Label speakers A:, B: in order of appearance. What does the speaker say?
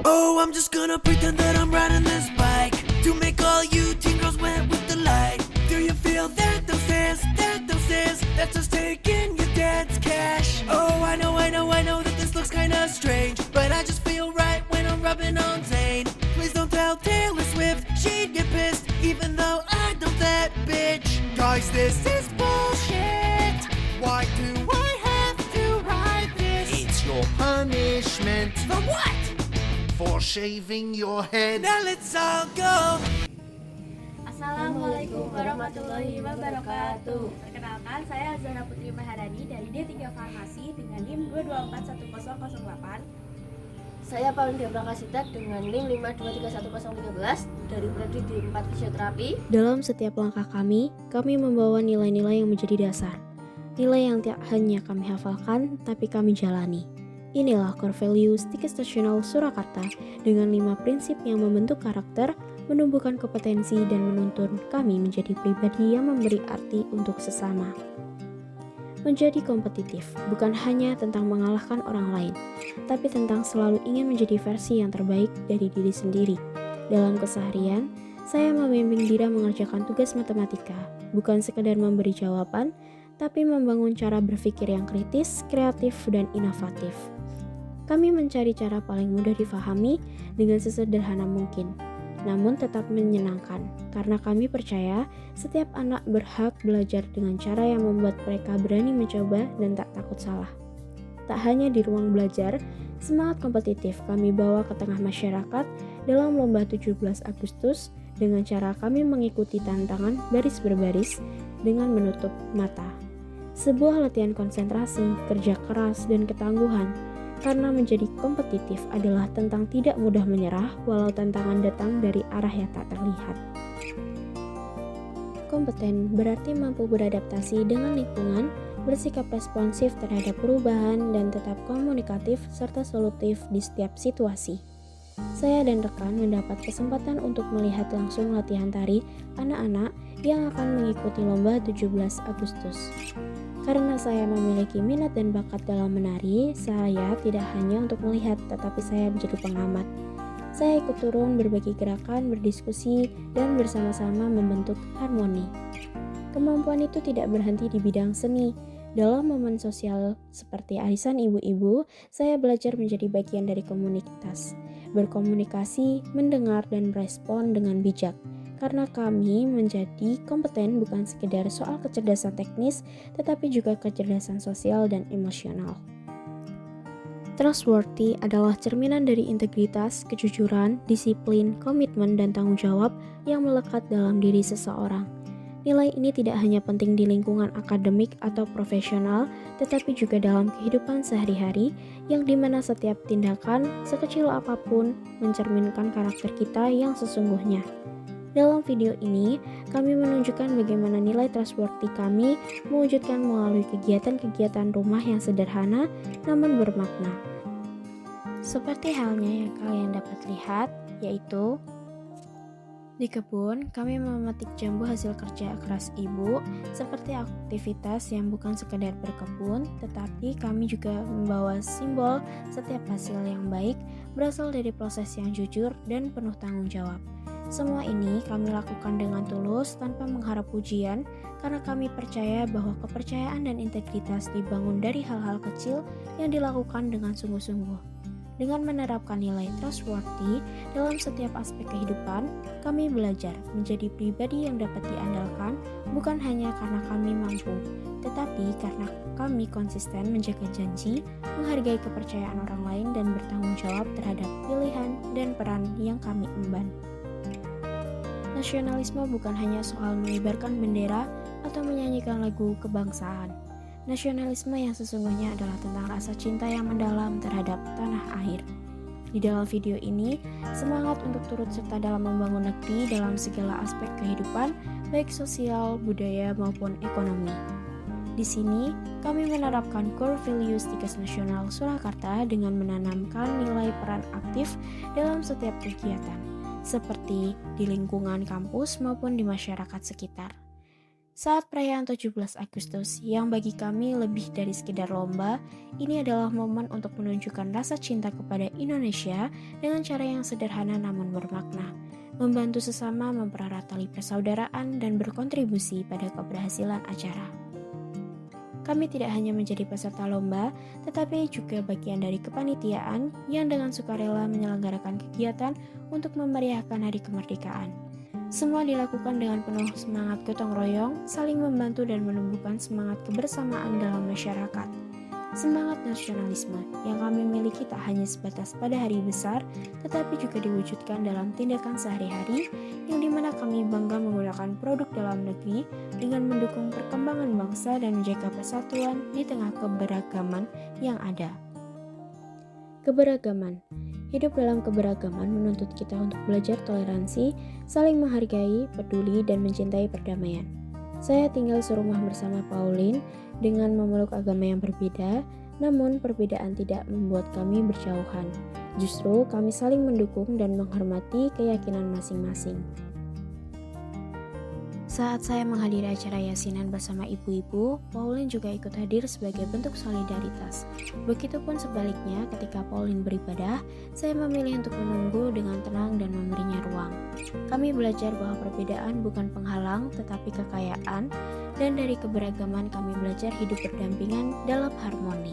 A: Oh, I'm just gonna pretend that I'm riding this bike to make all you teen girls wet with delight. Do you feel that downstairs, that's us taking your dad's cash? Oh, I know that this looks kinda strange, but I just feel right when I'm rubbing on Zayn. Please don't tell Taylor Swift, she'd get pissed, even though I dump that bitch. Guys, this is bullshit. Why do I have to ride this?
B: It's your punishment
A: For what?
B: for shaving your head.
A: Now let's all go.
C: Assalamualaikum warahmatullahi wabarakatuh. Perkenalkan, saya Zahra Putri Maharani dari D3 Farmasi dengan NIM 2241008.
D: Saya Paulinda Prakasita dengan NIM 5231013 dari Prodi D4 Fisioterapi.
E: Dalam setiap langkah kami membawa nilai-nilai yang menjadi dasar. Nilai yang tidak hanya kami hafalkan, tapi kami jalani. Inilah core values Stikes Nasional Surakarta dengan 5 prinsip yang membentuk karakter, menumbuhkan kompetensi, dan menuntun kami menjadi pribadi yang memberi arti untuk sesama. Menjadi kompetitif bukan hanya tentang mengalahkan orang lain, tapi tentang selalu ingin menjadi versi yang terbaik dari diri sendiri. Dalam keseharian, saya membimbing Dira mengerjakan tugas matematika, bukan sekedar memberi jawaban, tapi membangun cara berpikir yang kritis, kreatif, dan inovatif. Kami mencari cara paling mudah difahami dengan sesederhana mungkin, namun tetap menyenangkan, karena kami percaya setiap anak berhak belajar dengan cara yang membuat mereka berani mencoba dan tak takut salah. Tak hanya di ruang belajar, semangat kompetitif kami bawa ke tengah masyarakat dalam lomba 17 Agustus dengan cara kami mengikuti tantangan baris berbaris dengan menutup mata. Sebuah latihan konsentrasi, kerja keras, dan ketangguhan. Karena menjadi kompetitif adalah tentang tidak mudah menyerah walau tantangan datang dari arah yang tak terlihat. Kompeten berarti mampu beradaptasi dengan lingkungan, bersikap responsif terhadap perubahan, dan tetap komunikatif serta solutif di setiap situasi. Saya dan rekan mendapat kesempatan untuk melihat langsung latihan tari anak-anak yang akan mengikuti lomba 17 Agustus. Karena saya memiliki minat dan bakat dalam menari, saya tidak hanya untuk melihat, tetapi saya menjadi pengamat. Saya ikut turun berbagi gerakan, berdiskusi, dan bersama-sama membentuk harmoni. Kemampuan itu tidak berhenti di bidang seni. Dalam momen sosial seperti arisan ibu-ibu, saya belajar menjadi bagian dari komunitas, berkomunikasi, mendengar, dan merespon dengan bijak. Karena kami menjadi kompeten bukan sekedar soal kecerdasan teknis, tetapi juga kecerdasan sosial dan emosional. Trustworthy adalah cerminan dari integritas, kejujuran, disiplin, komitmen, dan tanggung jawab yang melekat dalam diri seseorang. Nilai ini tidak hanya penting di lingkungan akademik atau profesional, tetapi juga dalam kehidupan sehari-hari, yang dimana setiap tindakan, sekecil apapun, mencerminkan karakter kita yang sesungguhnya. Dalam video ini, kami menunjukkan bagaimana nilai trustworthy kami mewujudkan melalui kegiatan-kegiatan rumah yang sederhana namun bermakna. Seperti halnya yang kalian dapat lihat, yaitu di kebun, kami memetik jambu hasil kerja keras ibu, seperti aktivitas yang bukan sekedar berkebun, tetapi kami juga membawa simbol setiap hasil yang baik berasal dari proses yang jujur dan penuh tanggung jawab. Semua ini kami lakukan dengan tulus tanpa mengharap pujian, karena kami percaya bahwa kepercayaan dan integritas dibangun dari hal-hal kecil yang dilakukan dengan sungguh-sungguh. Dengan menerapkan nilai trustworthy dalam setiap aspek kehidupan, kami belajar menjadi pribadi yang dapat diandalkan bukan hanya karena kami mampu, tetapi karena kami konsisten menjaga janji, menghargai kepercayaan orang lain, dan bertanggung jawab terhadap pilihan dan peran yang kami emban. Nasionalisme bukan hanya soal mengibarkan bendera atau menyanyikan lagu kebangsaan. Nasionalisme yang sesungguhnya adalah tentang rasa cinta yang mendalam terhadap tanah air. Di dalam video ini, semangat untuk turut serta dalam membangun negeri dalam segala aspek kehidupan, baik sosial, budaya, maupun ekonomi. Di sini, kami menerapkan core values Stikes Nasional Surakarta dengan menanamkan nilai peran aktif dalam setiap kegiatan, seperti di lingkungan kampus maupun di masyarakat sekitar. Saat perayaan 17 Agustus yang bagi kami lebih dari sekedar lomba, ini adalah momen untuk menunjukkan rasa cinta kepada Indonesia dengan cara yang sederhana namun bermakna, membantu sesama mempererat tali persaudaraan dan berkontribusi pada keberhasilan acara. Kami tidak hanya menjadi peserta lomba, tetapi juga bagian dari kepanitiaan yang dengan sukarela menyelenggarakan kegiatan untuk memeriahkan Hari Kemerdekaan. Semua dilakukan dengan penuh semangat gotong royong, saling membantu dan menumbuhkan semangat kebersamaan dalam masyarakat. Semangat nasionalisme yang kami miliki tak hanya sebatas pada hari besar, tetapi juga diwujudkan dalam tindakan sehari-hari, yang dimana kami bangga menggunakan produk dalam negeri dengan mendukung perkembangan bangsa dan menjaga persatuan di tengah keberagaman yang ada. Keberagaman. Hidup dalam keberagaman menuntut kita untuk belajar toleransi, saling menghargai, peduli, dan mencintai perdamaian. Saya tinggal serumah bersama Pauline dengan memeluk agama yang berbeda, namun perbedaan tidak membuat kami berjauhan. Justru kami saling mendukung dan menghormati keyakinan masing-masing. Saat saya menghadiri acara yasinan bersama ibu-ibu, Pauline juga ikut hadir sebagai bentuk solidaritas. Begitupun sebaliknya, ketika Pauline beribadah, saya memilih untuk menunggu dengan tenang dan memberinya ruang. Kami belajar bahwa perbedaan bukan penghalang, tetapi kekayaan, dan dari keberagaman kami belajar hidup berdampingan dalam harmoni.